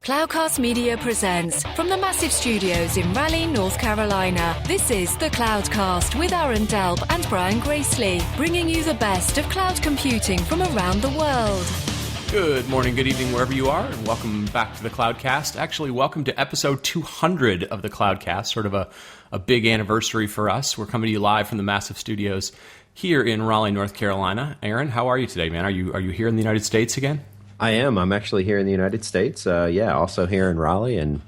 Cloudcast Media presents from the massive studios in Raleigh, North Carolina. This is the Cloudcast with Aaron Delp and Brian Gracely, bringing you the best of cloud computing from around the world. Good morning, good evening, wherever you are, and welcome back to the Cloudcast. Actually, welcome to episode 200 of the Cloudcast, sort of a big anniversary for us. We're coming to you live from the massive studios here in Raleigh, North Carolina. Aaron, how are you today, man? Are you here in the United States again? I am. I'm actually here in the United States. Also here in Raleigh, and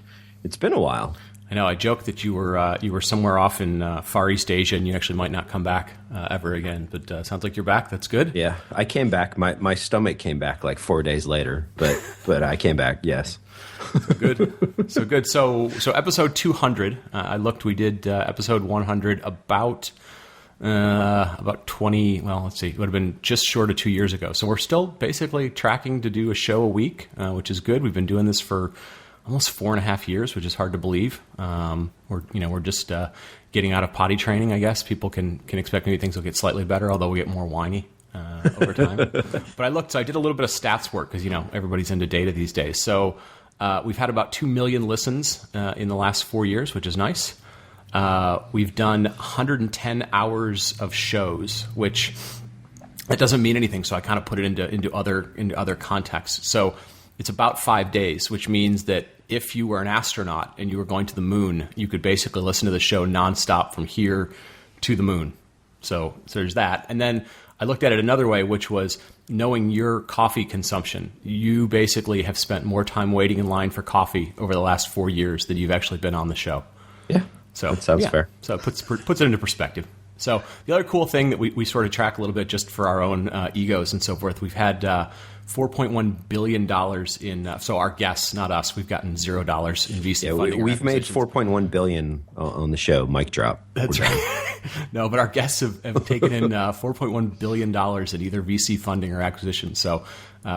it's been a while. I know. I joked that you were somewhere off in Far East Asia, and you actually might not come back ever again. But sounds like you're back. That's good. Yeah, I came back. My stomach came back like 4 days later, but I came back. Yes. So good. So episode 200. I looked. We did episode 100 about 20, well, let's see, it would have been just short of 2 years ago. So we're still basically tracking to do a show a week, which is good. We've been doing this for almost 4.5 years, which is hard to believe. We're just getting out of potty training, I guess. People can expect maybe things will get slightly better, although we get more whiny over time. But I did a little bit of stats work because, everybody's into data these days. So we've had about 2 million listens in the last 4 years, which is nice. We've done 110 hours of shows, which that doesn't mean anything. So I kind of put it into other contexts. So it's about 5 days, which means that if you were an astronaut and you were going to the moon, you could basically listen to the show nonstop from here to the moon. So there's that. And then I looked at it another way, which was knowing your coffee consumption. You basically have spent more time waiting in line for coffee over the last 4 years than you've actually been on the show. Yeah. So that sounds fair. So it puts it into perspective. So the other cool thing that we sort of track a little bit just for our own egos and so forth, we've had $4.1 billion in, so our guests, not us, we've gotten $0 in VC funding. We've made $4.1 billion on the show, mic drop. That's right. No, but our guests have taken in $4.1 billion in either VC funding or acquisition. So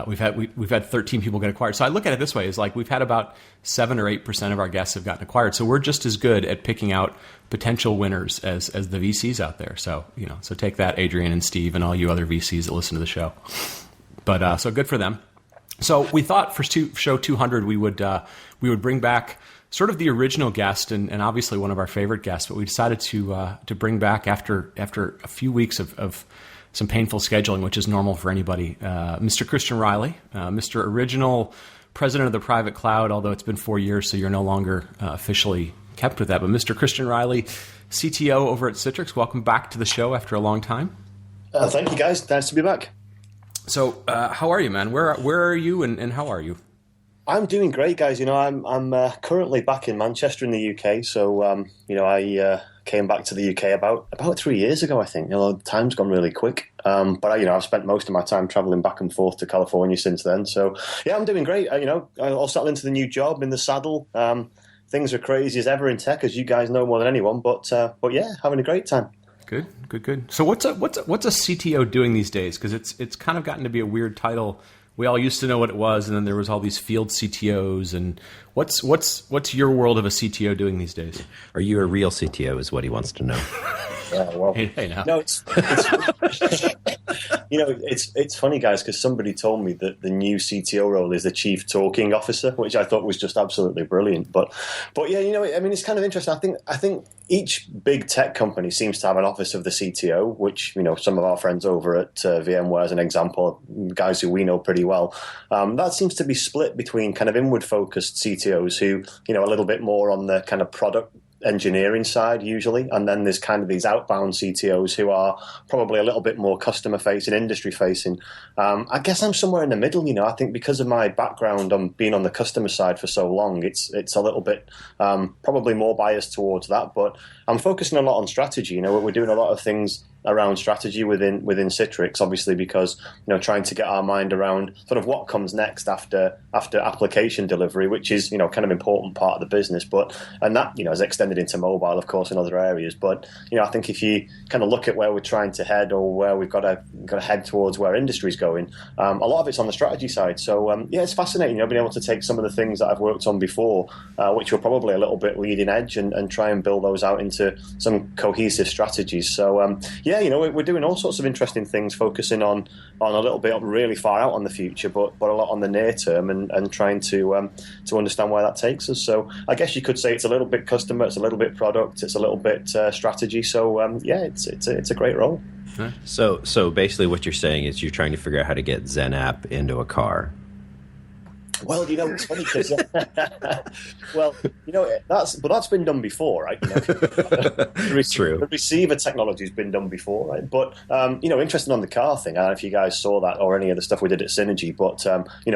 we've had 13 people get acquired. So I look at it this way: is like we've had about 7 or 8% of our guests have gotten acquired. So we're just as good at picking out potential winners as the VCs out there. So so take that, Adrian and Steve, and all you other VCs that listen to the show. But so good for them. So we thought for show 200 we would bring back sort of the original guest and obviously one of our favorite guests. But we decided to bring back after a few weeks of some painful scheduling, which is normal for anybody. Mr. Christian Reilly, Mr. Original President of the Private Cloud, although it's been 4 years, so you're no longer officially kept with that. But Mr. Christian Reilly, CTO over at Citrix, welcome back to the show after a long time. Thank you, guys. Nice to be back. So how are you, man? Where are you and how are you? I'm doing great, guys. I'm currently back in Manchester in the UK. So, I came back to the UK about 3 years ago, I think. Time's gone really quick. But I've spent most of my time traveling back and forth to California since then. So, yeah, I'm doing great. I'll settle into the new job in the saddle. Things are crazy as ever in tech, as you guys know more than anyone. But yeah, having a great time. Good. So what's a CTO doing these days? Because it's kind of gotten to be a weird title. We all used to know what it was, and then there was all these field CTOs. And what's your world of a CTO doing these days? Are you a real CTO? Is what he wants to know. Yeah, well, hey now. No, it's it's funny, guys, because somebody told me that the new CTO role is the Chief Talking Officer, which I thought was just absolutely brilliant. But yeah, it's kind of interesting. I think each big tech company seems to have an office of the CTO, which some of our friends over at VMware, as an example, guys who we know pretty well, that seems to be split between kind of inward-focused CTOs who a little bit more on the kind of product engineering side usually, and then there's kind of these outbound CTOs who are probably a little bit more customer facing, industry facing. I guess I'm somewhere in the middle. I think because of my background on being on the customer side for so long, it's a little bit probably more biased towards that, but I'm focusing a lot on strategy. We're doing a lot of things around strategy within Citrix, obviously, because trying to get our mind around sort of what comes next after application delivery, which is kind of important part of the business, and that is extended into mobile, of course, in other areas. But I think if you kind of look at where we're trying to head or where we've got to head towards where industry's going, a lot of it's on the strategy side. So yeah, it's fascinating. Being able to take some of the things that I've worked on before, which were probably a little bit leading edge, and try and build those out into some cohesive strategies. So yeah, we're doing all sorts of interesting things, focusing on a little bit really far out on the future, but a lot on the near term, and trying to understand where that takes us. So I guess you could say it's a little bit customer, it's a little bit product, it's a little bit strategy. So yeah, it's a great role. So basically, what you're saying is you're trying to figure out how to get Zen app into a car. Well, it's funny because that's been done before, right? True. The receiver technology has been done before, right? But interesting on the car thing. I don't know if you guys saw that or any of the stuff we did at Synergy, but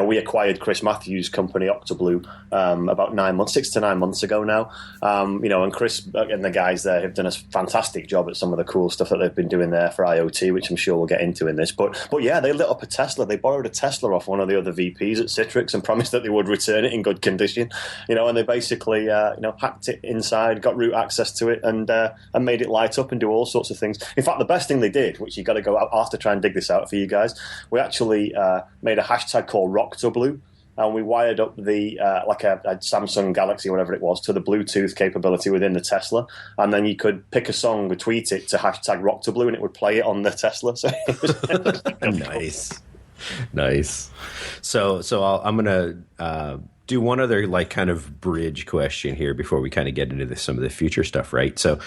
we acquired Chris Matthews' company Octoblue about 6 to 9 months ago now. And Chris and the guys there have done a fantastic job at some of the cool stuff that they've been doing there for IoT, which I'm sure we'll get into in this. But yeah, they lit up a Tesla. They borrowed a Tesla off one of the other VPs at Citrix and promised that they would return it in good condition, and they basically hacked it inside, got root access to it, and made it light up and do all sorts of things. In fact, the best thing they did, which you got to go out after, try and dig this out for you guys, we actually made a hashtag called Rocktoblue, and we wired up the like a Samsung Galaxy or whatever it was to the Bluetooth capability within the Tesla, and then you could pick a song and tweet it to hashtag Rocktoblue, and it would play it on the Tesla. So Nice. So I'm gonna do one other kind of bridge question here before we kind of get into some of the future stuff, right? So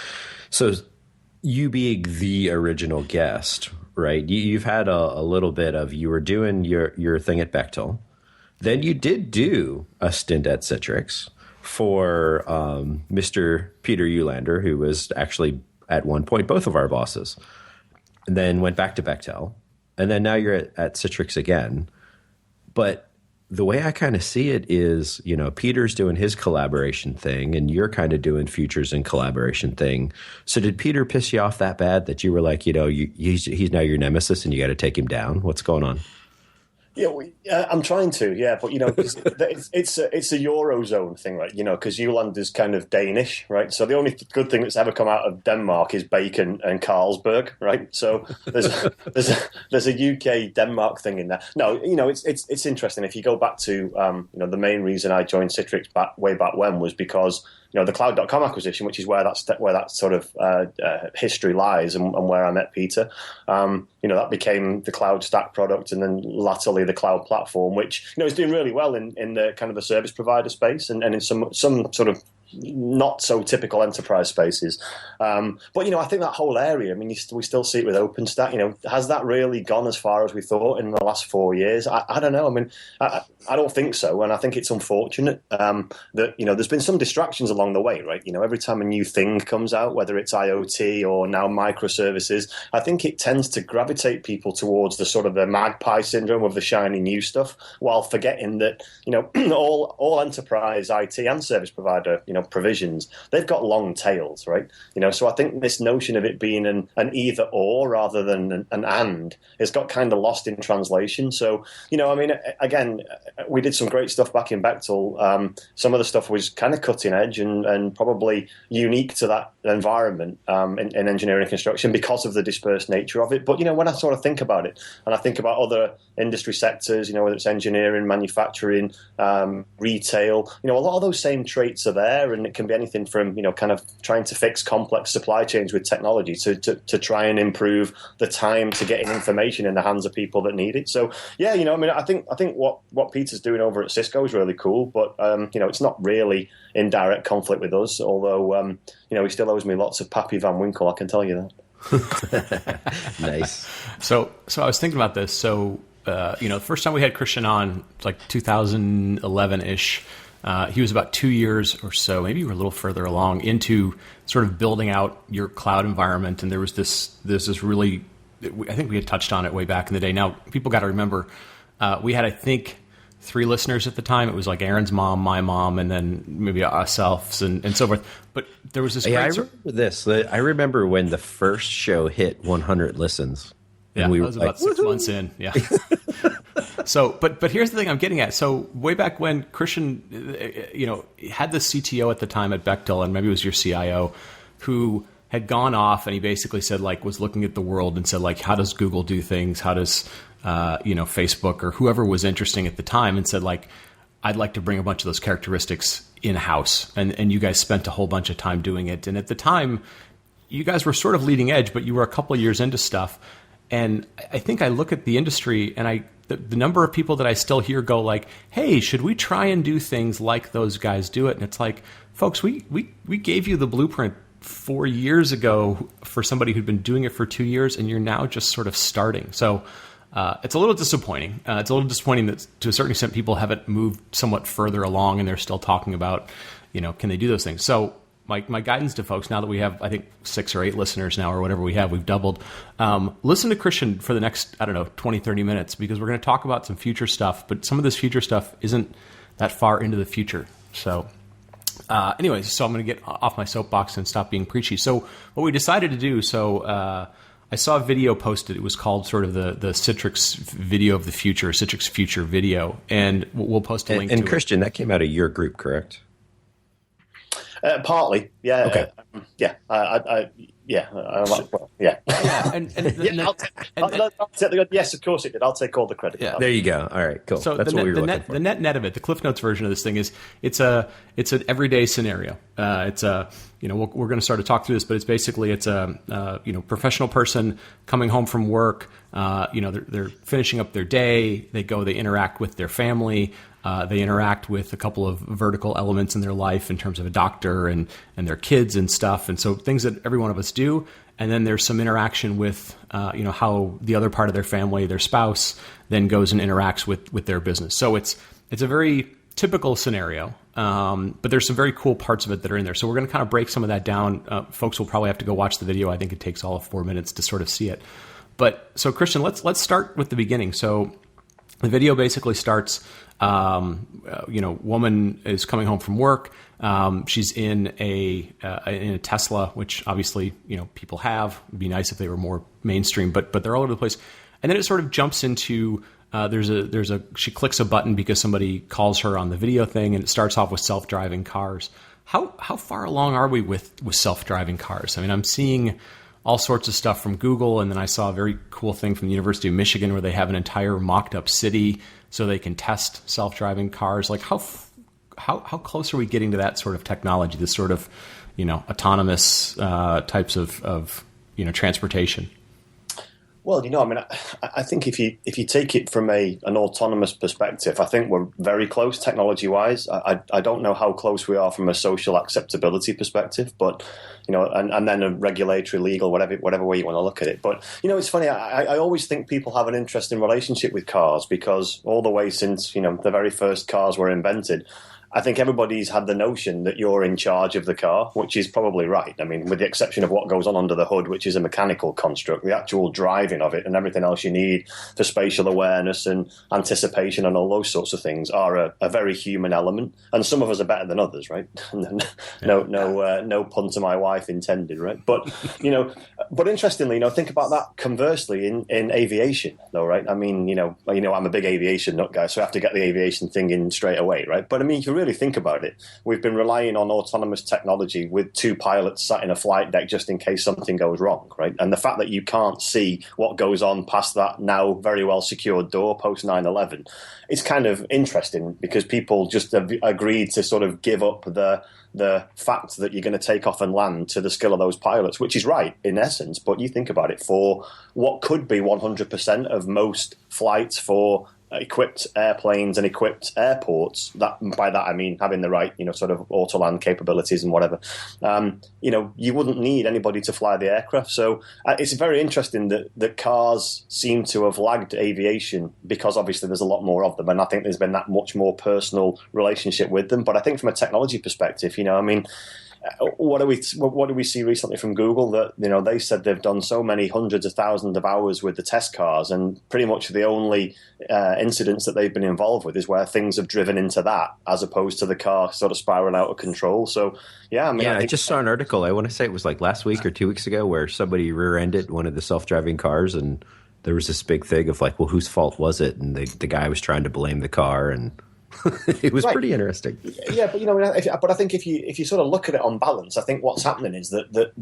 you being the original guest, right? You've had a little bit of, you were doing your thing at Bechtel, then you did do a stint at Citrix for Mr. Peter Ulander, who was actually at one point both of our bosses, and then went back to Bechtel. And then now you're at Citrix again. But the way I kind of see it is, Peter's doing his collaboration thing and you're kind of doing futures and collaboration thing. So did Peter piss you off that bad that you were like, he's now your nemesis and you got to take him down? What's going on? Yeah, I'm trying to, but it's a Eurozone thing, right? Because Ulander's kind of Danish, right? So the only good thing that's ever come out of Denmark is bacon and Carlsberg, right? So there's a UK Denmark thing in there. No, it's interesting. If you go back to the main reason I joined Citrix way back when was because the Cloud.com acquisition, which is where that sort of history lies, and where I met Peter. That became the Cloud Stack product, and then latterly the Cloud Platform, which is doing really well in the kind of the service provider space, and in some sort of not so typical enterprise spaces. But I think that whole area, we still see it with OpenStack. Has that really gone as far as we thought in the last 4 years? I don't know. I don't think so, and I think it's unfortunate that there's been some distractions along the way, right? Every time a new thing comes out, whether it's IoT or now microservices, I think it tends to gravitate people towards the sort of the magpie syndrome of the shiny new stuff, while forgetting that all enterprise IT and service provider provisions, they've got long tails, right? So I think this notion of it being an either or rather than an and has got kind of lost in translation. So again, we did some great stuff back in Bechtel. Some of the stuff was kind of cutting edge and probably unique to that environment in engineering and construction because of the dispersed nature of it. But when I sort of think about it, and I think about other industry sectors, whether it's engineering, manufacturing, retail, a lot of those same traits are there, and it can be anything from kind of trying to fix complex supply chains with technology to try and improve the time to getting information in the hands of people that need it. So yeah, I think what Peter's doing over at Cisco is really cool, but it's not really in direct conflict with us, although he still owes me lots of Pappy Van Winkle, I can tell you that. Nice. So I was thinking about this. So the first time we had Christian on, it's like 2011-ish. He was about 2 years or so, maybe you were a little further along into sort of building out your cloud environment. And there was this really, I think we had touched on it way back in the day. Now, people got to remember, we had, I think, 3 listeners at the time. It was like Aaron's mom, my mom, and then maybe ourselves and so forth. But there was this I remember this. I remember when the first show hit 100 listens. Yeah, and we that was about 6 months in. Yeah. So, but here's the thing I'm getting at. So way back when Christian, had the CTO at the time at Bechtel, and maybe it was your CIO, who had gone off and he basically said, was looking at the world and said, how does Google do things? How does, Facebook or whoever was interesting at the time, and said, I'd like to bring a bunch of those characteristics in-house. And you guys spent a whole bunch of time doing it. And at the time, you guys were sort of leading edge, but you were a couple of years into stuff. And I think I look at the industry and the number of people that I still hear go like, hey, should we try and do things like those guys do it? And it's like, folks, we gave you the blueprint 4 years ago for somebody who'd been doing it for 2 years, and you're now just sort of starting. So it's a little disappointing. It's a little disappointing that to a certain extent people haven't moved somewhat further along and they're still talking about, can they do those things? So my guidance to folks, now that we have, I think, 6 or 8 listeners now or whatever we have, we've doubled. Listen to Christian for the next, 20, 30 minutes, because we're going to talk about some future stuff, but some of this future stuff isn't that far into the future. So anyways, so I'm going to get off my soapbox and stop being preachy. So what we decided to do, I saw a video posted. It was called sort of the Citrix video of the future, Citrix future video, and we'll post a link to it. And Christian, that came out of your group, correct? Partly, yeah. Okay. Yeah. Yeah. Yes, of course it did. I'll take all the credit. Yeah. There you go. All right, cool. So that's what we were looking for. The net of it, the Cliff Notes version of this thing is it's an everyday scenario. It's a we're going to start to talk through this, but it's basically it's a professional person coming home from work. They're finishing up their day. They interact with their family. They interact with a couple of vertical elements in their life in terms of a doctor and their kids and stuff. And so things that every one of us do. And then there's some interaction with, how the other part of their family, their spouse, then goes and interacts with their business. So it's a very typical scenario, but there's some very cool parts of it that are in there. So we're going to kind of break some of that down. Folks will probably have to go watch the video. I think it takes all of 4 minutes to sort of see it. But so Christian, let's start with the beginning. So the video basically starts, woman is coming home from work. She's in a Tesla, which obviously, people have. It'd be nice if they were more mainstream, but they're all over the place. And then it sort of jumps into, she clicks a button because somebody calls her on the video thing, and it starts off with self-driving cars. How far along are we with self-driving cars? I mean, I'm seeing all sorts of stuff from Google, and then I saw a very cool thing from the University of Michigan where they have an entire mocked up city so they can test self-driving cars. Like how close are we getting to that sort of technology, this sort of, autonomous types of transportation? Well, I think if you take it from an autonomous perspective, I think we're very close technology-wise. I don't know how close we are from a social acceptability perspective, but and then a regulatory, legal, whatever way you want to look at it. But it's funny. I always think people have an interesting relationship with cars because all the way since the very first cars were invented, I think everybody's had the notion that you're in charge of the car, which is probably right. I mean, with the exception of what goes on under the hood, which is a mechanical construct, the actual driving of it and everything else you need for spatial awareness and anticipation and all those sorts of things are a very human element. And some of us are better than others, right? No pun to my wife intended, right? But, but interestingly, think about that conversely in aviation, though, right? I mean, I'm a big aviation nut guy, so I have to get the aviation thing in straight away, right? But I mean, you really think about it, we've been relying on autonomous technology with 2 pilots sat in a flight deck just in case something goes wrong, right? And the fact that you can't see what goes on past that now very well secured door post 9/11, it's kind of interesting because people just have agreed to sort of give up the fact that you're going to take off and land to the skill of those pilots, which is right in essence. But you think about it, for what could be 100% of most flights for equipped airplanes and equipped airports, that by that I mean having the right sort of autoland capabilities and whatever, you wouldn't need anybody to fly the aircraft. So it's very interesting that cars seem to have lagged aviation because obviously there's a lot more of them, and I think there's been that much more personal relationship with them. But I think from a technology perspective, what do we see recently from Google that they said they've done so many hundreds of thousands of hours with the test cars, and pretty much the only incidents that they've been involved with is where things have driven into that as opposed to the car sort of spiraling out of control. So I just saw an article, I want to say it was like last week or 2 weeks ago, where somebody rear-ended one of the self-driving cars, and there was this big thing of like, well, whose fault was it? And the guy was trying to blame the car, and it was pretty interesting. Yeah, but I think if you sort of look at it on balance, I think what's happening is that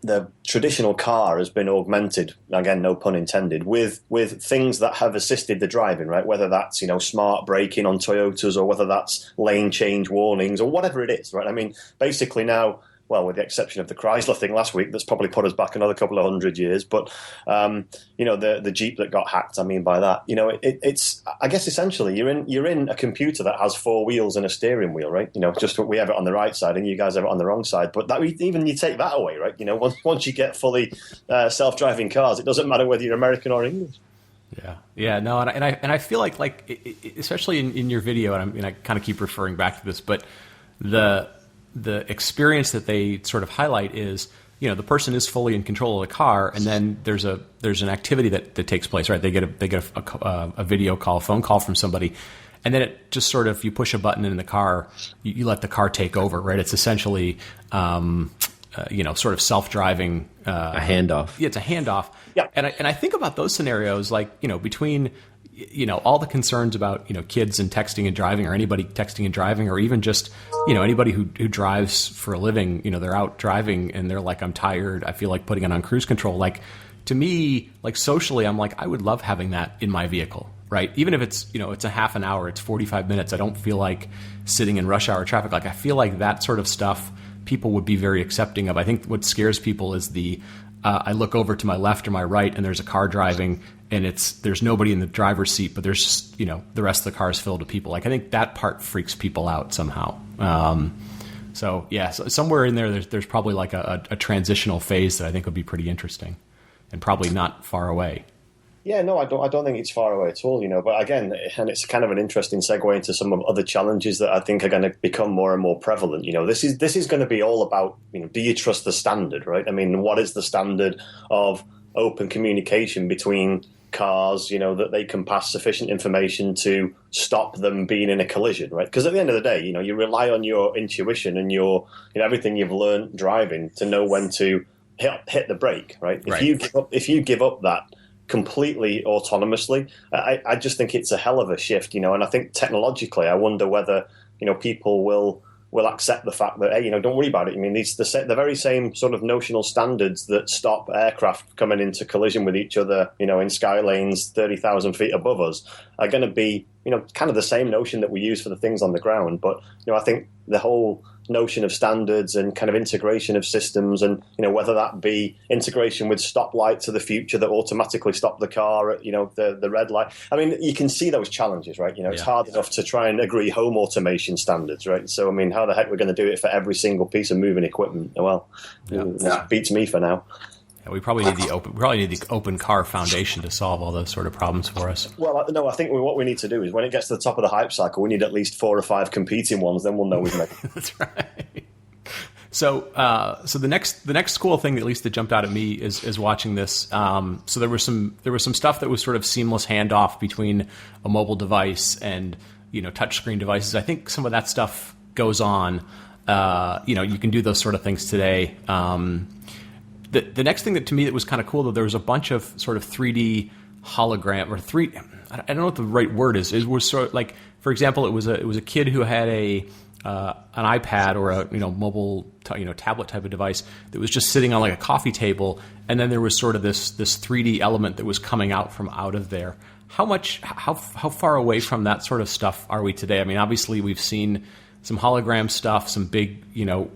the traditional car has been augmented, again, no pun intended, with things that have assisted the driving, right? Whether that's smart braking on Toyotas, or whether that's lane change warnings, or whatever it is, right? I mean, basically now well, with the exception of the Chrysler thing last week, that's probably put us back another couple of 100 years. But, the Jeep that got hacked, I mean by that, it's, I guess essentially you're in a computer that has four wheels and a steering wheel, right? Just we have it on the right side and you guys have it on the wrong side. But even you take that away, right? Once you get fully self-driving cars, it doesn't matter whether you're American or English. Yeah, no, and I feel like especially in your video, and I kind of keep referring back to this, but the experience that they sort of highlight is, the person is fully in control of the car, and then there's an activity that takes place, right? They get a video call, a phone call from somebody, and then it just sort of, you push a button in the car, you let the car take over, right? It's essentially sort of self-driving. A handoff. Yeah, it's a handoff. Yeah. And I think about those scenarios, like, between, all the concerns about, kids and texting and driving, or anybody texting and driving, or even just, anybody who drives for a living, they're out driving and they're like, I'm tired, I feel like putting it on cruise control. Like, to me, like socially, I'm like, I would love having that in my vehicle, right? Even if it's, it's a half an hour, it's 45 minutes. I don't feel like sitting in rush hour traffic. Like, I feel like that sort of stuff people would be very accepting of. I think what scares people is I look over to my left or my right and there's a car driving and there's nobody in the driver's seat, but there's just, the rest of the car is filled with people. Like, I think that part freaks people out somehow. So somewhere in there's probably like a transitional phase that I think would be pretty interesting and probably not far away. Yeah, no, I don't think it's far away at all, But again, and it's kind of an interesting segue into some of other challenges that I think are going to become more and more prevalent. This is going to be all about, do you trust the standard, right? I mean, what is the standard of open communication between cars, that they can pass sufficient information to stop them being in a collision, right? Because at the end of the day, you rely on your intuition and your, everything you've learned driving to know when to hit the brake, right? Right. If you give up that completely autonomously, I just think it's a hell of a shift, and I think technologically, I wonder whether, people will accept the fact that, hey, don't worry about it. I mean, the very same sort of notional standards that stop aircraft coming into collision with each other, in sky lanes 30,000 feet above us are going to be, kind of the same notion that we use for the things on the ground. But, I think the whole notion of standards and kind of integration of systems, and whether that be integration with stoplights of the future that automatically stop the car at the red light. I mean, you can see those challenges, right? It's hard enough to try and agree home automation standards, right? So I mean, how the heck we're going to do it for every single piece of moving equipment? Well, that beats me for now. Yeah, we probably need the open car foundation to solve all those sort of problems for us. Well, no, I think what we need to do is when it gets to the top of the hype cycle, we need at least 4 or 5 competing ones. Then we'll know we've made it. That's right. So the next cool thing, at least that jumped out at me, is watching this. So there was some stuff that was sort of seamless handoff between a mobile device and touchscreen devices. I think some of that stuff goes on. You can do those sort of things today. The next thing that to me that was kind of cool, though, there was a bunch of sort of 3D hologram I don't know what the right word is. It was sort of like, for example, it was a kid who had an iPad or a mobile tablet type of device that was just sitting on like a coffee table, and then there was sort of this 3D element that was coming out of there. How far away from that sort of stuff are we today? I mean, obviously we've seen some hologram stuff, some big,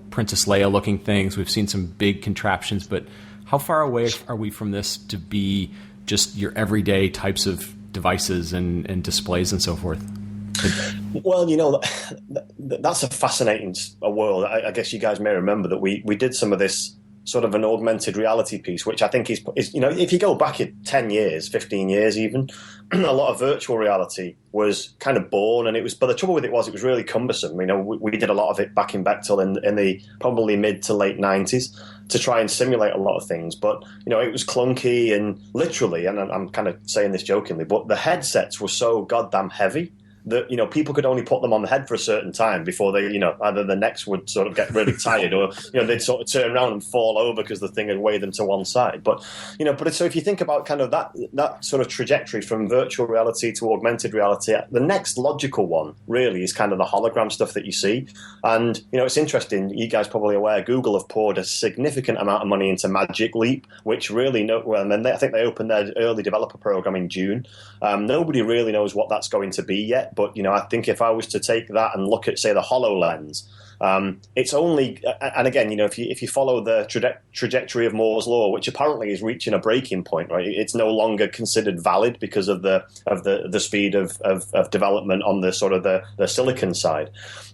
Princess Leia looking things. We've seen some big contraptions, but how far away are we from this to be just your everyday types of devices and displays and so forth? Well, that's a fascinating world. I guess you guys may remember that we did some of this sort of an augmented reality piece, which I think is if you go back 10 years, 15 years even, a lot of virtual reality was kind of born, and but the trouble with it was really cumbersome. We did a lot of it back in Bechtel in the probably mid to late 90s to try and simulate a lot of things, but it was clunky and literally, and I'm kind of saying this jokingly, but the headsets were so goddamn heavy that people could only put them on the head for a certain time before they either the necks would sort of get really tired or they'd sort of turn around and fall over because the thing had weighed them to one side. But so if you think about kind of that sort of trajectory from virtual reality to augmented reality, the next logical one really is kind of the hologram stuff that you see. And it's interesting, you guys probably aware Google have poured a significant amount of money into Magic Leap, which really I think they opened their early developer program in June. Nobody really knows what that's going to be yet. But, I think if I was to take that and look at, say, the HoloLens, It's only, and again, if you follow the trajectory of Moore's law, which apparently is reaching a breaking point, right? It's no longer considered valid because of the speed of development on the sort of the silicon side.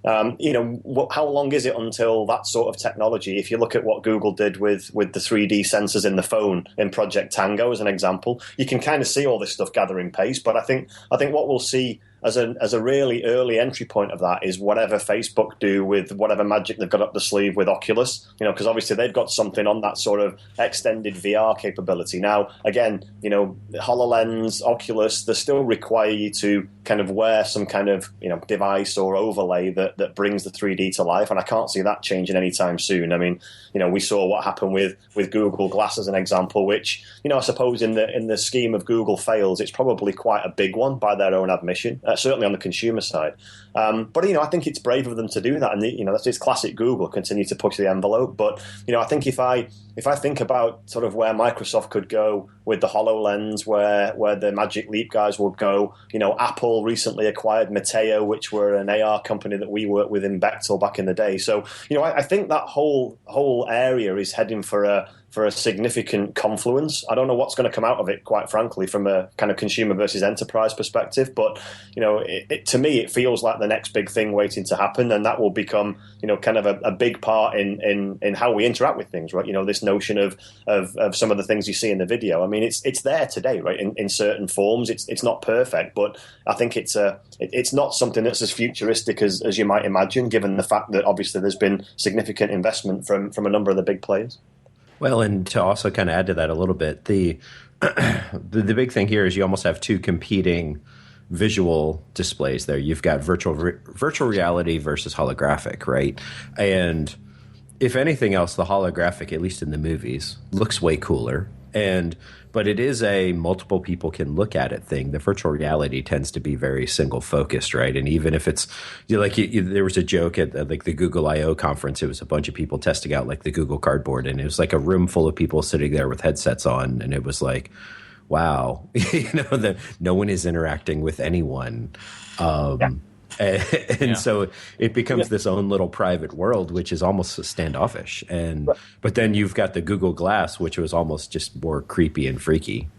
How long is it until that sort of technology? If you look at what Google did with the 3D sensors in the phone in Project Tango as an example, you can kind of see all this stuff gathering pace. But I think what we'll see as a really early entry point of that is whatever Facebook do with whatever magic they've got up the sleeve with Oculus, because obviously they've got something on that sort of extended VR capability. Now, again, HoloLens, Oculus, they still require you to kind of wear some kind of, device or overlay that brings the 3D to life. And I can't see that changing anytime soon. I mean, we saw what happened with Google Glass as an example, which, I suppose in the scheme of Google fails, it's probably quite a big one by their own admission. Certainly on the consumer side. But, I think it's brave of them to do that. And, that's just classic Google, continue to push the envelope. But, I think if I think about sort of where Microsoft could go with the HoloLens, where the Magic Leap guys would go, Apple recently acquired Mateo, which were an AR company that we worked with in Bechtel back in the day. So, I think that whole area is heading for a significant confluence. I don't know what's going to come out of it, quite frankly, from a kind of consumer versus enterprise perspective. But, to me, it feels like the next big thing waiting to happen. And that will become, kind of a big part in how we interact with things, right? This notion of some of the things you see in the video. I mean, it's there today, right? In certain forms, it's not perfect, but I think it's not something that's as futuristic as you might imagine, given the fact that obviously there's been significant investment from a number of the big players. Well, and to also kind of add to that a little bit, the big thing here is you almost have two competing visual displays there. You've got virtual reality versus holographic, right? And if anything else, the holographic, at least in the movies, looks way cooler. But it is a multiple people can look at it thing. The virtual reality tends to be very single focused, right? And even if it's there was a joke at like the Google I/O conference. It was a bunch of people testing out like the Google Cardboard, and it was like a room full of people sitting there with headsets on, and it was like, wow, that no one is interacting with anyone. And so it becomes this own little private world, which is almost standoffish. But then you've got the Google Glass, which was almost just more creepy and freaky.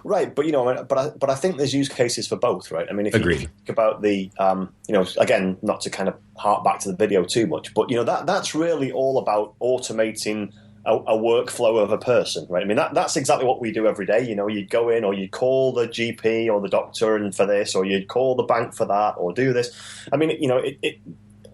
Right, but I think there's use cases for both, right? I mean, if you think about the, again, not to kind of hark back to the video too much, but that's really all about automating a workflow of a person, right? I mean, that's exactly what we do every day. You'd go in or you'd call the GP or the doctor and for this, or you'd call the bank for that, or do this. I mean,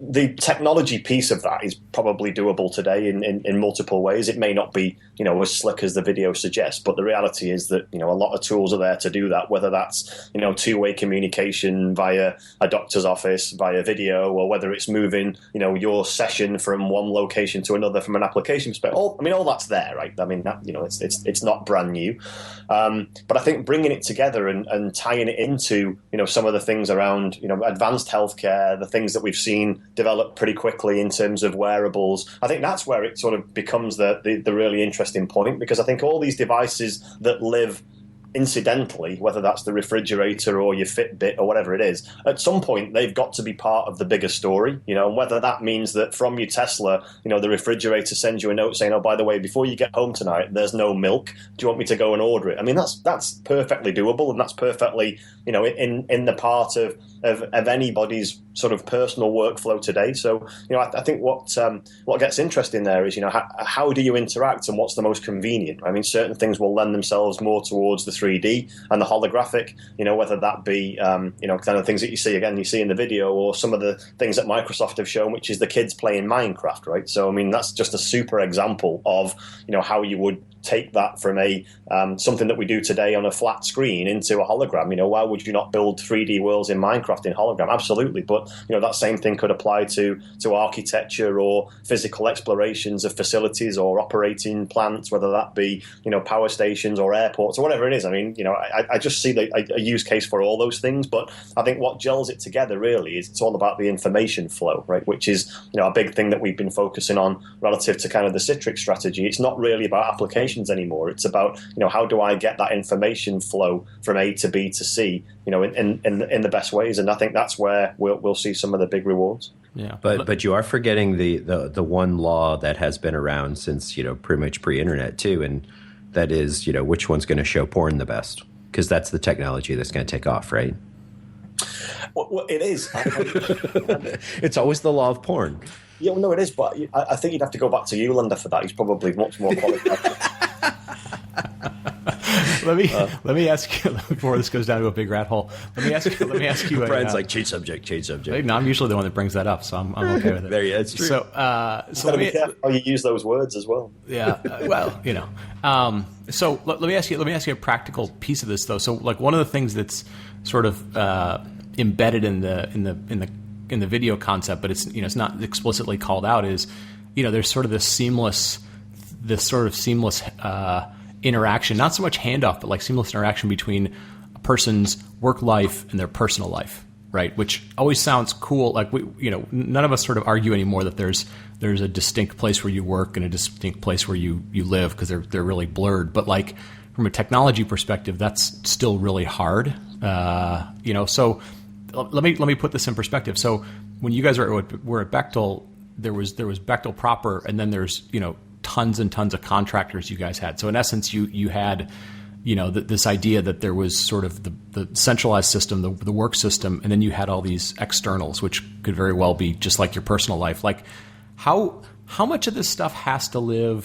the technology piece of that is probably doable today in multiple ways. It may not be, as slick as the video suggests, but the reality is that, a lot of tools are there to do that, whether that's, two-way communication via a doctor's office, via video, or whether it's moving, your session from one location to another from an application perspective. All that's there, right? I mean, that, it's not brand new. But I think bringing it together and tying it into, some of the things around, advanced healthcare, the things that we've seen develop pretty quickly in terms of wearables. I think that's where it sort of becomes the really interesting point, because I think all these devices that live incidentally, whether that's the refrigerator or your Fitbit or whatever it is, at some point they've got to be part of the bigger story, and whether that means that from your Tesla, the refrigerator sends you a note saying, oh, by the way, before you get home tonight, there's no milk. Do you want me to go and order it? I mean, that's perfectly doable, and that's perfectly, in the part of anybody's sort of personal workflow today. So, I think what gets interesting there is, how do you interact and what's the most convenient? I mean, certain things will lend themselves more towards the 3D and the holographic, whether that be, kind of things that you see in the video, or some of the things that Microsoft have shown, which is the kids playing Minecraft, right? So, I mean, that's just a super example of, how you would take that from something that we do today on a flat screen into a hologram. Why would you not build 3D worlds in Minecraft in hologram? Absolutely. But, that same thing could apply to architecture or physical explorations of facilities or operating plants, whether that be, power stations or airports or whatever it is. I mean, I just see a use case for all those things. But I think what gels it together really is it's all about the information flow, right? Which is, a big thing that we've been focusing on relative to kind of the Citrix strategy. It's not really about applications anymore. It's about, how do I get that information flow from A to B to C, in the best ways. And I think that's where we'll see some of the big rewards. Yeah. But you are forgetting the one law that has been around since, pretty much pre-internet too, and that is, which one's going to show porn the best? Because that's the technology that's going to take off, right? Well, it is. It's always the law of porn. Yeah, well, no, it is. But I think you'd have to go back to Eulander for that. He's probably much more qualified. Let me ask you before this goes down to a big rat hole. Let me ask you. Brian's like change subject. No, I'm usually the one that brings that up, so I'm okay with it. That's true. So let me careful how you use those words as well. Yeah. Well, So let me ask you a practical piece of this though. So like one of the things that's sort of embedded in the video concept, but it's not explicitly called out, is there's sort of this seamless interaction, not so much handoff, but like seamless interaction between a person's work life and their personal life, right? Which always sounds cool. Like none of us sort of argue anymore that there's a distinct place where you work and a distinct place where you live, because they're really blurred. But like from a technology perspective, that's still really hard. So let me put this in perspective. So when you guys were at Bechtel, there was Bechtel proper, and then there's tons and tons of contractors you guys had. So in essence, you had, this idea that there was sort of the centralized system, the work system, and then you had all these externals, which could very well be just like your personal life. Like how much of this stuff has to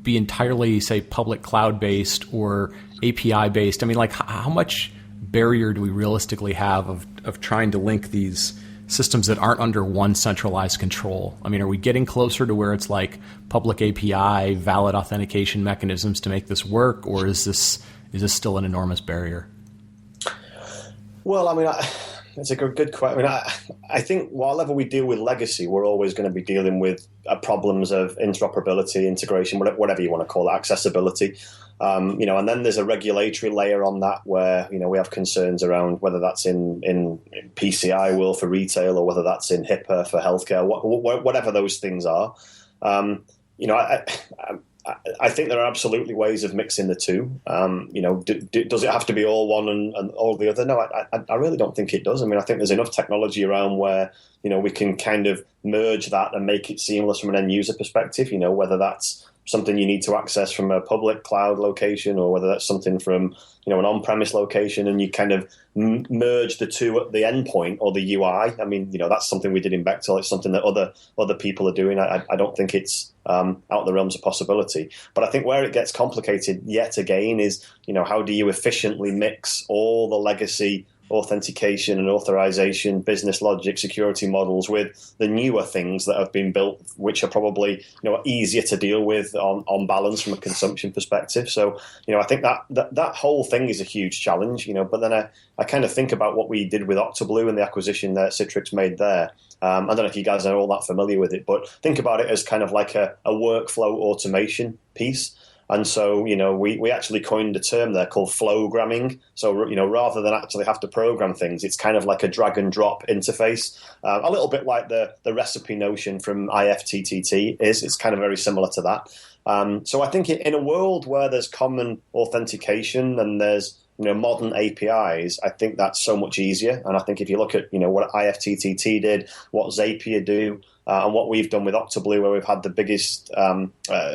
be entirely, say, public cloud-based or API-based? I mean, like how much barrier do we realistically have of trying to link these systems that aren't under one centralized control? I mean, are we getting closer to where it's like public API, valid authentication mechanisms to make this work, or is this still an enormous barrier? Well, I mean, it's a good question. I mean, I think whenever we deal with legacy, we're always going to be dealing with problems of interoperability, integration, whatever you want to call it, accessibility. And then there's a regulatory layer on that where, we have concerns around whether that's in PCI world for retail or whether that's in HIPAA for healthcare, whatever those things are. I think there are absolutely ways of mixing the two. Does it have to be all one and all the other? No, I really don't think it does. I mean, I think there's enough technology around where, we can kind of merge that and make it seamless from an end user perspective, whether that's something you need to access from a public cloud location or whether that's something from, an on-premise location, and you kind of merge the two at the endpoint or the UI. I mean, that's something we did in Bechtel. It's something that other people are doing. I don't think it's out of the realms of possibility. But I think where it gets complicated yet again is, how do you efficiently mix all the legacy authentication and authorization, business logic, security models with the newer things that have been built, which are probably easier to deal with on balance from a consumption perspective. So I think that whole thing is a huge challenge. But then I kind of think about what we did with Octoblue and the acquisition that Citrix made there. I don't know if you guys are all that familiar with it, but think about it as kind of like a workflow automation piece. And so, we actually coined a term there called flowgramming. So, rather than actually have to program things, it's kind of like a drag and drop interface, a little bit like the recipe notion from IFTTT is. It's kind of very similar to that. So I think in a world where there's common authentication and there's modern APIs, I think that's so much easier. And I think if you look at what IFTTT did, what Zapier do, and what we've done with Octoblue, where we've had the biggest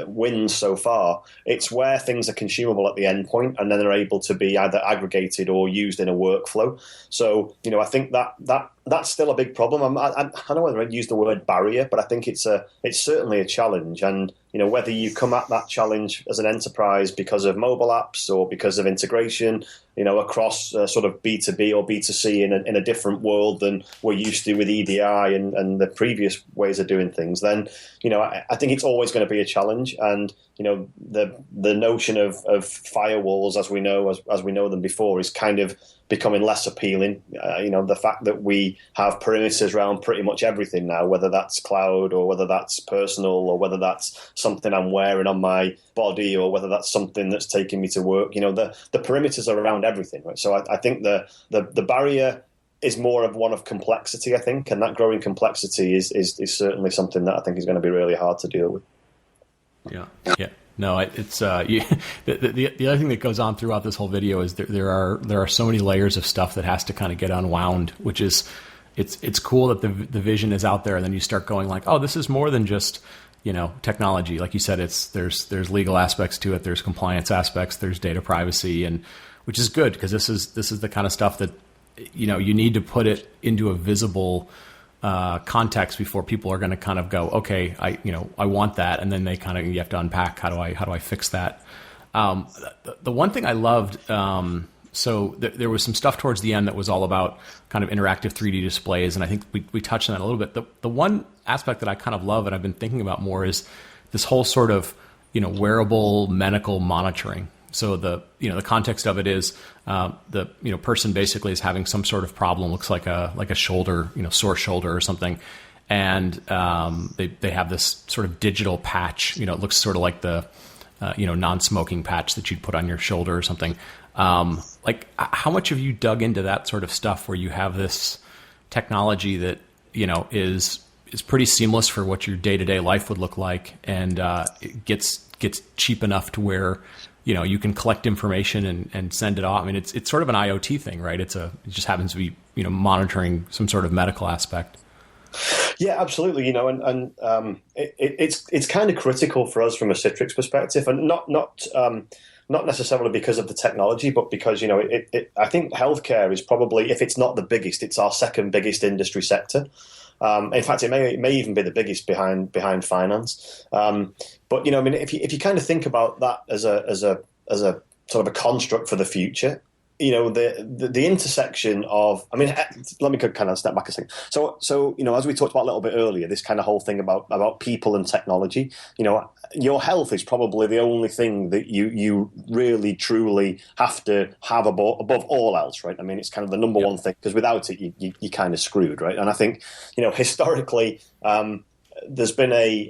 wins so far, it's where things are consumable at the endpoint, and then they're able to be either aggregated or used in a workflow. So, I think that's still a big problem. I don't know whether I'd use the word barrier, but I think it's certainly a challenge. And whether you come at that challenge as an enterprise because of mobile apps or because of integration, across sort of B2B or B2C in a different world than we're used to with EDI and the previous ways of doing things, then I think it's always going to be a challenge. And the notion of firewalls as we know them before is kind of becoming less appealing. The fact that we have perimeters around pretty much everything now, whether that's cloud or whether that's personal or whether that's something I'm wearing on my body or whether that's something that's taking me to work, the perimeters are around everything, right? So I think the barrier is more of one of complexity, I think, and that growing complexity is certainly something that I think is going to be really hard to deal with. Yeah. No, it's the other thing that goes on throughout this whole video is there are so many layers of stuff that has to kind of get unwound, which is it's cool that the vision is out there, and then you start going like, oh, this is more than just, technology. Like you said, there's legal aspects to it, there's compliance aspects, there's data privacy, and which is good, because this is the kind of stuff that you need to put it into a visible context before people are going to kind of go, okay, I want that, and then you have to unpack how do I fix that. The one thing I loved, so there was some stuff towards the end that was all about kind of interactive 3D displays, and I think we touched on that a little bit. The one aspect that I kind of love and I've been thinking about more is this whole sort of wearable medical monitoring. So the context of it is the person basically is having some sort of problem, looks like a shoulder, sore shoulder or something, and they have this sort of digital patch. It looks sort of like the non-smoking patch that you'd put on your shoulder or something. Like, how much have you dug into that sort of stuff where you have this technology that is pretty seamless for what your day-to-day life would look like, and it gets cheap enough to where you can collect information and send it off. I mean, it's sort of an IoT thing, right? It just happens to be monitoring some sort of medical aspect. Yeah, absolutely. It's kind of critical for us from a Citrix perspective, and not necessarily because of the technology, but because I think healthcare is probably, if it's not the biggest, it's our second biggest industry sector. In fact, it may even be the biggest behind finance. But if you kind of think about that as a sort of a construct for the future, the intersection of, let me kind of step back a second. So as we talked about a little bit earlier, this kind of whole thing about people and technology, your health is probably the only thing that you really truly have to have above all else, right? I mean, it's kind of the number one thing, because without it, you kind of screwed, right? And I think, historically, there's been a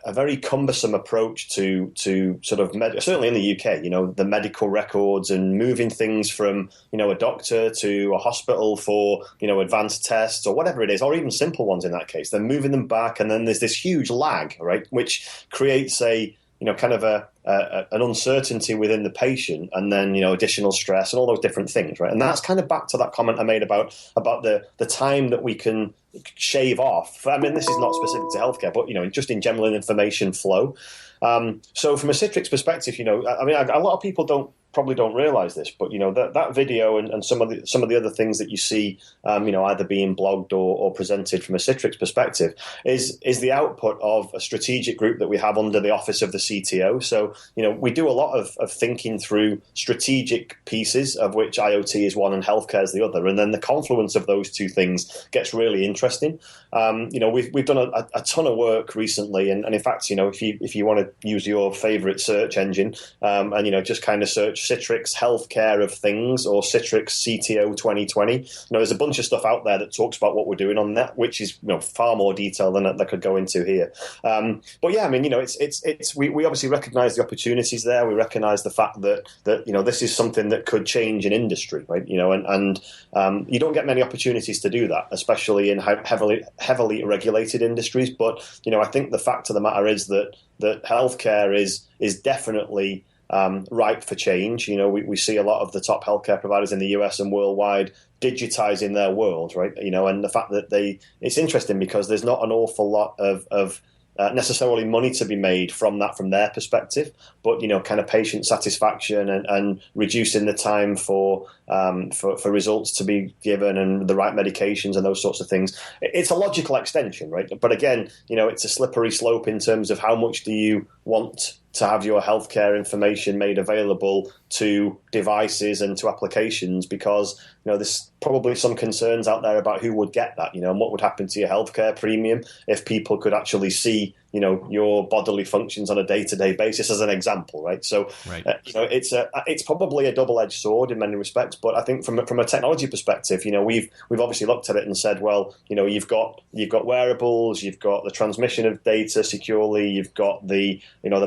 very cumbersome approach to sort of certainly in the UK, the medical records and moving things from a doctor to a hospital for advanced tests or whatever it is, or even simple ones in that case. They're moving them back, and then there's this huge lag, right, which creates kind of an uncertainty within the patient, and then additional stress and all those different things, right? And that's kind of back to that comment I made about the time that we can shave off. I mean, this is not specific to healthcare, but just in general information flow. So from a Citrix perspective, a lot of people probably don't realize this, but that video and some of the other things that you see, either being blogged or presented from a Citrix perspective is the output of a strategic group that we have under the office of the CTO. So we do a lot of thinking through strategic pieces, of which IoT is one and healthcare is the other, and then the confluence of those two things gets really interesting. We've done a ton of work recently, and in fact, if you want to use your favorite search engine, and just kind of search Citrix healthcare of things or Citrix CTO 2020, there's a bunch of stuff out there that talks about what we're doing on that, which is far more detail than I could go into here. But yeah, we obviously recognize the opportunities there. We recognize the fact that this is something that could change an industry, right? And you don't get many opportunities to do that, especially in heavily regulated industries. But I think the fact of the matter is that healthcare is definitely ripe for change. We see a lot of the top healthcare providers in the US and worldwide digitizing their world, right? And the fact that it's interesting because there's not an awful lot of necessarily money to be made from their perspective, but kind of patient satisfaction and reducing the time for results to be given and the right medications and those sorts of things. It's a logical extension, right? But again, it's a slippery slope in terms of how much do you want to have your healthcare information made available to devices and to applications, because there's probably some concerns out there about who would get that, and what would happen to your healthcare premium if people could actually see your bodily functions on a day-to-day basis, as an example, right? So right. It's probably a double-edged sword in many respects, but I think from a technology perspective, we've obviously looked at it and said, well, you've got wearables, you've got the transmission of data securely, you've got the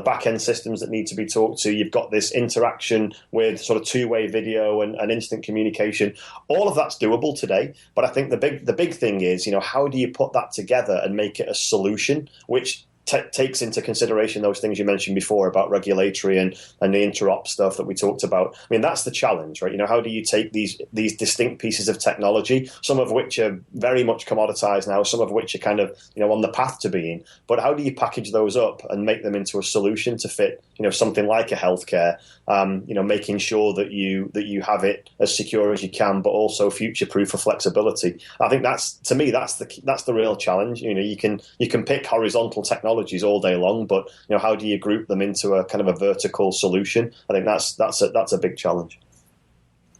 back-end systems that need to be talked to, you've got this interaction with sort of two-way video and instant communication. All of that's doable today, but I think the big thing is, how do you put that together and make it a solution which takes into consideration those things you mentioned before about regulatory and the interop stuff that we talked about. I mean, that's the challenge, right? How do you take these distinct pieces of technology, some of which are very much commoditized now, some of which are kind of, on the path to being, but how do you package those up and make them into a solution to fit, something like a healthcare, making sure that you have it as secure as you can, but also future-proof for flexibility. I think that's the real challenge. You can pick horizontal technologies all day long, but how do you group them into a kind of a vertical solution? I think that's a big challenge.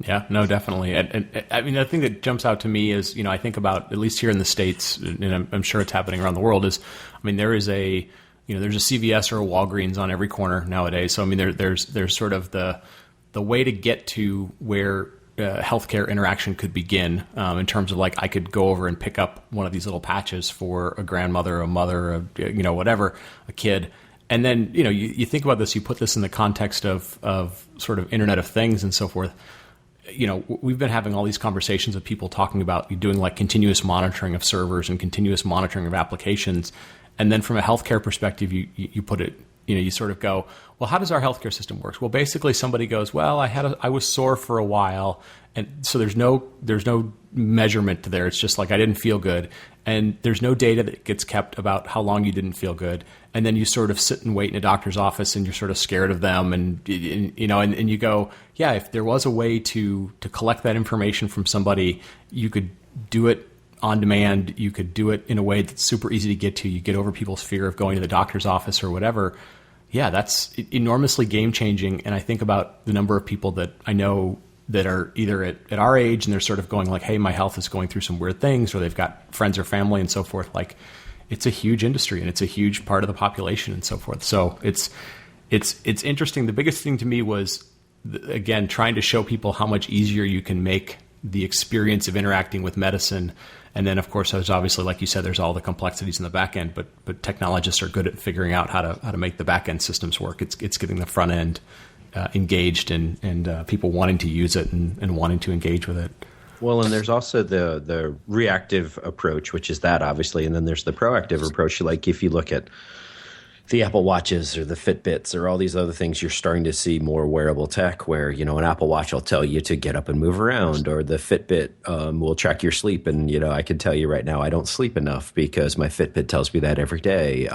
Yeah, no, definitely. And I mean, the thing that jumps out to me is, I think about, at least here in the States, and I'm sure it's happening around the world, is, I mean, there's a CVS or a Walgreens on every corner nowadays. So, I mean, there's sort of the way to get to where healthcare interaction could begin, in terms of like, I could go over and pick up one of these little patches for a grandmother, a mother, whatever, a kid. And then, you think about this, you put this in the context of sort of Internet of Things and so forth. We've been having all these conversations with people talking about doing like continuous monitoring of servers and continuous monitoring of applications. And then from a healthcare perspective, you put it, you sort of go, well, how does our healthcare system work? Well, basically somebody goes, well, I was sore for a while. And so there's no measurement to there. It's just like, I didn't feel good. And there's no data that gets kept about how long you didn't feel good. And then you sort of sit and wait in a doctor's office and you're sort of scared of them. And you go, yeah, if there was a way to collect that information from somebody, you could do it on demand. You could do it in a way that's super easy to get to. You get over people's fear of going to the doctor's office or whatever. Yeah, that's enormously game changing. And I think about the number of people that I know that are either at our age and they're sort of going like, hey, my health is going through some weird things, or they've got friends or family and so forth. Like, it's a huge industry and it's a huge part of the population and so forth. So it's interesting. The biggest thing to me was, again, trying to show people how much easier you can make the experience of interacting with medicine. And then, of course, there's obviously, like you said, there's all the complexities in the back end, but technologists are good at figuring out how to make the back end systems work. It's getting the front end engaged and people wanting to use it and wanting to engage with it. Well, and there's also the reactive approach, which is that, obviously, and then there's the proactive approach. Like if you look at the Apple Watches or the Fitbits or all these other things, you're starting to see more wearable tech where, an Apple Watch will tell you to get up and move around, or the Fitbit will track your sleep. And, I can tell you right now, I don't sleep enough because my Fitbit tells me that every day.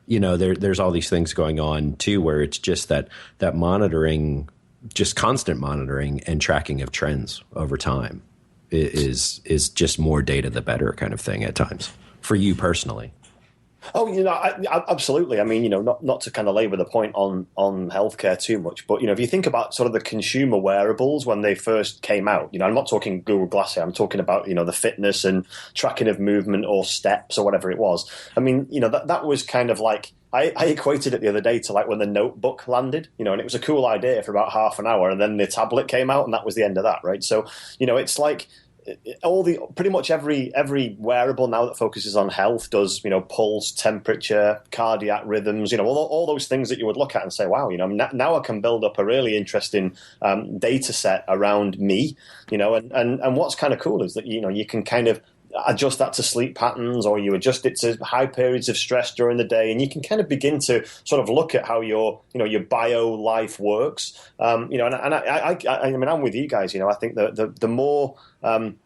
There's all these things going on too, where it's just that monitoring, just constant monitoring and tracking of trends over time is just more data the better kind of thing at times for you personally. Oh, absolutely. I mean, not to kind of labor the point on healthcare too much, but, if you think about sort of the consumer wearables when they first came out, I'm not talking Google Glass here. I'm talking about, the fitness and tracking of movement or steps or whatever it was. I mean, that was kind of like, I equated it the other day to like when the notebook landed, and it was a cool idea for about half an hour, and then the tablet came out and that was the end of that, right? So, it's like, pretty much every wearable now that focuses on health does, pulse, temperature, cardiac rhythms, all those things that you would look at and say, wow, now I can build up a really interesting data set around me, and what's kind of cool is that, you can kind of adjust that to sleep patterns, or you adjust it to high periods of stress during the day, and you can kind of begin to sort of look at how your bio life works. I mean, I'm with you guys. I think the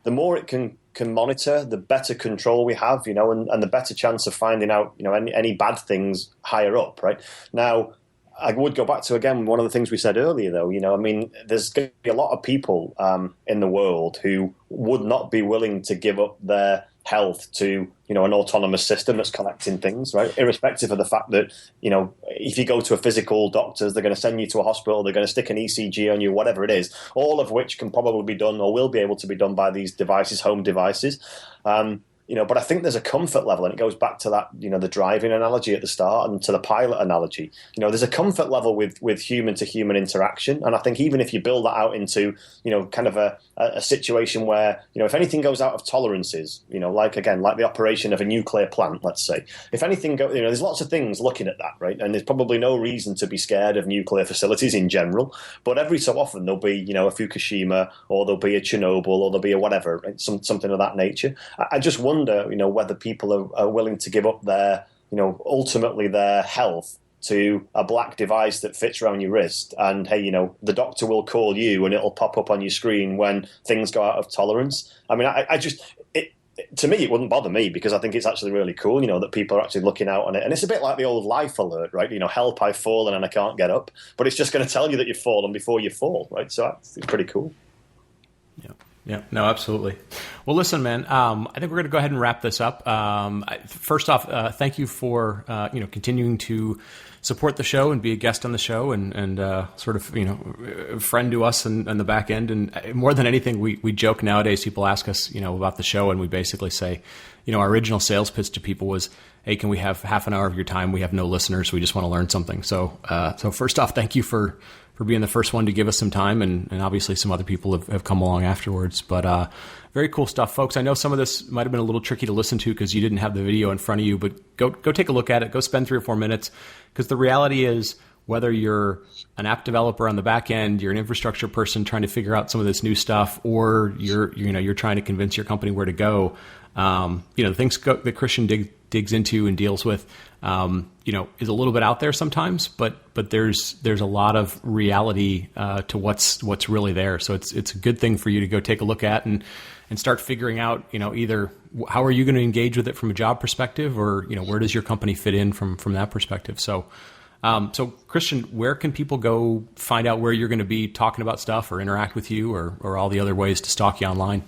more it can monitor, the better control we have. And the better chance of finding out any bad things higher up. Right now, I would go back to, again, one of the things we said earlier, though. I mean, there's going to be a lot of people in the world who would not be willing to give up their health to, an autonomous system that's collecting things, right? Irrespective of the fact that, if you go to a physical doctor's, they're going to send you to a hospital, they're going to stick an ECG on you, whatever it is, all of which can probably be done or will be able to be done by these devices, home devices. But I think there's a comfort level, and it goes back to that, the driving analogy at the start and to the pilot analogy. There's a comfort level with human to human interaction. And I think even if you build that out into, kind of a situation where, if anything goes out of tolerances, like the operation of a nuclear plant, let's say, if anything goes, there's lots of things looking at that, right? And there's probably no reason to be scared of nuclear facilities in general. But every so often there'll be, a Fukushima, or there'll be a Chernobyl, or there'll be a whatever, right? Something of that nature. I just wonder, whether people are willing to give up their ultimately their health to a black device that fits around your wrist, and hey, the doctor will call you and it'll pop up on your screen when things go out of tolerance. I mean, to me, it wouldn't bother me, because I think it's actually really cool, that people are actually looking out on it. And it's a bit like the old life alert, right? Help, I've fallen and I can't get up. But it's just going to tell you that you've fallen before you fall, right? So it's pretty cool. Yeah, no, absolutely. Well, listen, man, I think we're going to go ahead and wrap this up. First off, thank you for, continuing to support the show and be a guest on the show and sort of, friend to us and the back end. And more than anything, we joke nowadays. People ask us, about the show, and we basically say, our original sales pitch to people was, hey, can we have half an hour of your time? We have no listeners. We just want to learn something. So first off, thank you for being the first one to give us some time, and obviously some other people have come along afterwards. But very cool stuff, folks. I know some of this might have been a little tricky to listen to because you didn't have the video in front of you, but go take a look at it. Go spend 3 or 4 minutes, because the reality is, whether you're an app developer on the back end, you're an infrastructure person trying to figure out some of this new stuff, or you're trying to convince your company where to go, the things that Christian digs into and deals with, is a little bit out there sometimes, but there's a lot of reality to what's really there. So it's a good thing for you to go take a look at and start figuring out, either how are you going to engage with it from a job perspective, or where does your company fit in from that perspective. So Christian, where can people go find out where you're going to be talking about stuff or interact with you, or all the other ways to stalk you online?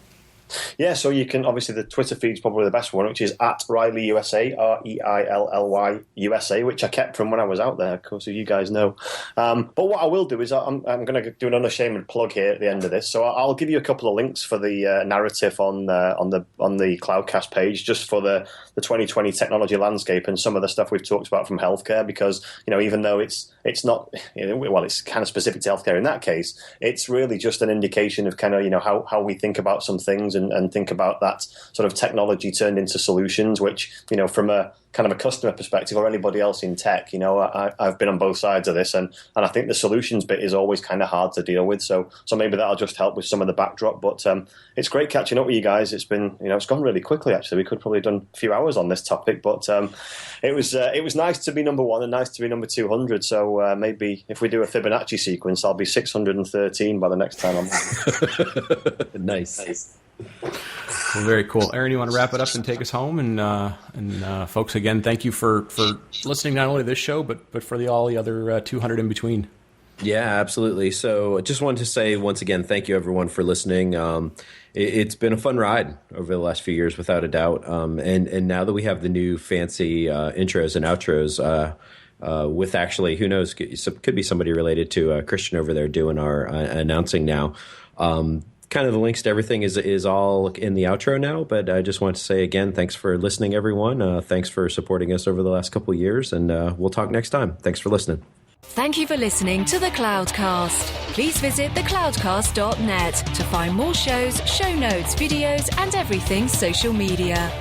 Yeah, so you can, obviously the Twitter feed's probably the best one, which is at Reilly USA, REILLY USA, which I kept from when I was out there, of course, as you guys know. But what I will do is I'm going to do an unashamed plug here at the end of this. So I'll give you a couple of links for the narrative on the Cloudcast page, just for the 2020 technology landscape and some of the stuff we've talked about from healthcare, because even though it's not, it's kind of specific to healthcare in that case, it's really just an indication of kind of how we think about some things and think about that sort of technology turned into solutions, which from a kind of a customer perspective, or anybody else in tech, I've been on both sides of this, and I think the solutions bit is always kind of hard to deal with. So maybe that'll just help with some of the backdrop. But it's great catching up with you guys. It's been it's gone really quickly. Actually, we could probably have done a few hours on this topic, but it was nice to be number one and nice to be number 200. So maybe if we do a Fibonacci sequence, I'll be 613 by the next time I'm Nice. Well, very cool. Aaron, you want to wrap it up and take us home? And folks, again, thank you for listening not only to this show, but for all the other 200 in between. Yeah, absolutely. So I just wanted to say once again, thank you everyone for listening. It's been a fun ride over the last few years, without a doubt. And now that we have the new fancy intros and outros, with actually, who knows, could be somebody related to Christian over there doing our announcing now. Kind of the links to everything is all in the outro now, but I just want to say again, thanks for listening, everyone. Thanks for supporting us over the last couple of years, and we'll talk next time. Thanks for listening. Thank you for listening to the Cloudcast. Please visit thecloudcast.net to find more shows, show notes, videos, and everything social media.